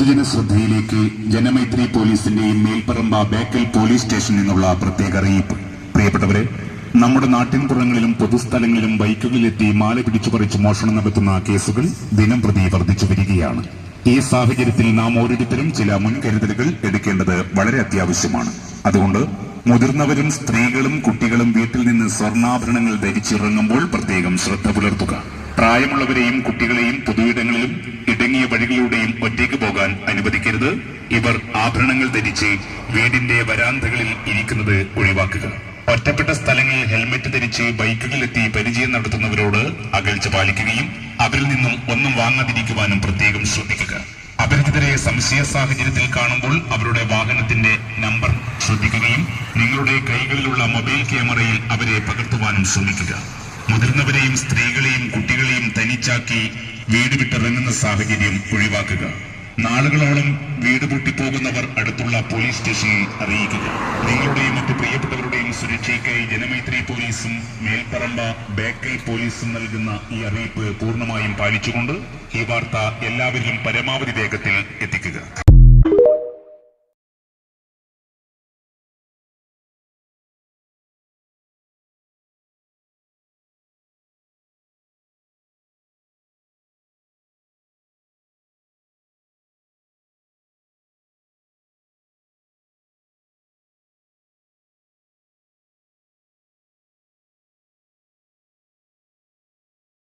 പൊതുജന ശ്രദ്ധയിലേക്ക് ജനമൈത്രി പോലീസിന്റെയും മേൽപ്പറമ്പ ബേക്കൽ പോലീസ് സ്റ്റേഷനിൽ നിന്നുള്ള പ്രത്യേക അറിയിപ്പ്. പ്രിയപ്പെട്ടവരെ, നമ്മുടെ നാട്ടിൻപുറങ്ങളിലും പൊതുസ്ഥലങ്ങളിലും ബൈക്കുകളിലെത്തി മാല പിടിച്ചു പറിച്ച് മോഷണം നടത്തുന്ന കേസുകൾ ദിനംപ്രതി വർദ്ധിച്ചു വരികയാണ്. ഈ സാഹചര്യത്തിൽ നാം ഓരോരുത്തരും ചില മുൻകരുതലുകൾ എടുക്കേണ്ടത് വളരെ അത്യാവശ്യമാണ്. അതുകൊണ്ട് മുതിർന്നവരും സ്ത്രീകളും കുട്ടികളും വീട്ടിൽ നിന്ന് സ്വർണ്ണാഭരണങ്ങൾ ധരിച്ചിറങ്ങുമ്പോൾ പ്രത്യേകം ശ്രദ്ധ പുലർത്തുക. പ്രായമുള്ളവരെയും കുട്ടികളെയും പൊതുയിടങ്ങളിലും ഇടങ്ങിയ വഴികളിലൂടെയും ഒറ്റയ്ക്ക് പോകാൻ അനുവദിക്കരുത്. ഇവർ ആഭരണങ്ങൾ ധരിച്ച് വീടിന്റെ വരാന്തകളിൽ ഇരിക്കുന്നത് ഒഴിവാക്കുക. ഒറ്റപ്പെട്ട സ്ഥലങ്ങളിൽ ഹെൽമറ്റ് ധരിച്ച് ബൈക്കുകളിലെത്തി പരിചയം നടത്തുന്നവരോട് അകൽച്ച പാലിക്കുകയും അവരിൽ നിന്നും ഒന്നും വാങ്ങാതിരിക്കുവാനും പ്രത്യേകം ശ്രദ്ധിക്കുക. അപരിചിതരെ സംശയ സാഹചര്യത്തിൽ കാണുമ്പോൾ അവരുടെ വാഹനത്തിന്റെ നമ്പർ ശ്രദ്ധിക്കുകയും നിങ്ങളുടെ കൈകളിലുള്ള മൊബൈൽ ക്യാമറയിൽ അവരെ പകർത്തുവാനും ശ്രമിക്കുക. മുതിർന്നവരെയും സ്ത്രീകളെയും കുട്ടികളെയും തനിച്ചാക്കി വീട് വിട്ടിറങ്ങുന്ന സാഹചര്യം ഒഴിവാക്കുക. നാളുകളോളം വീട് പൂട്ടിപ്പോകുന്നവർ അടുത്തുള്ള പോലീസ് സ്റ്റേഷനിൽ അറിയിക്കുക. നിങ്ങളുടെയും മറ്റു പ്രിയപ്പെട്ടവരുടെയും സുരക്ഷയ്ക്കായി ജനമൈത്രി പോലീസും മേൽപ്പറമ്പ ബേക്കൽ പോലീസും നൽകുന്ന ഈ അറിയിപ്പ് പൂർണ്ണമായും പാലിച്ചുകൊണ്ട് ഈ വാർത്ത എല്ലാവരിലും പരമാവധി വേഗത്തിൽ എത്തിക്കുക.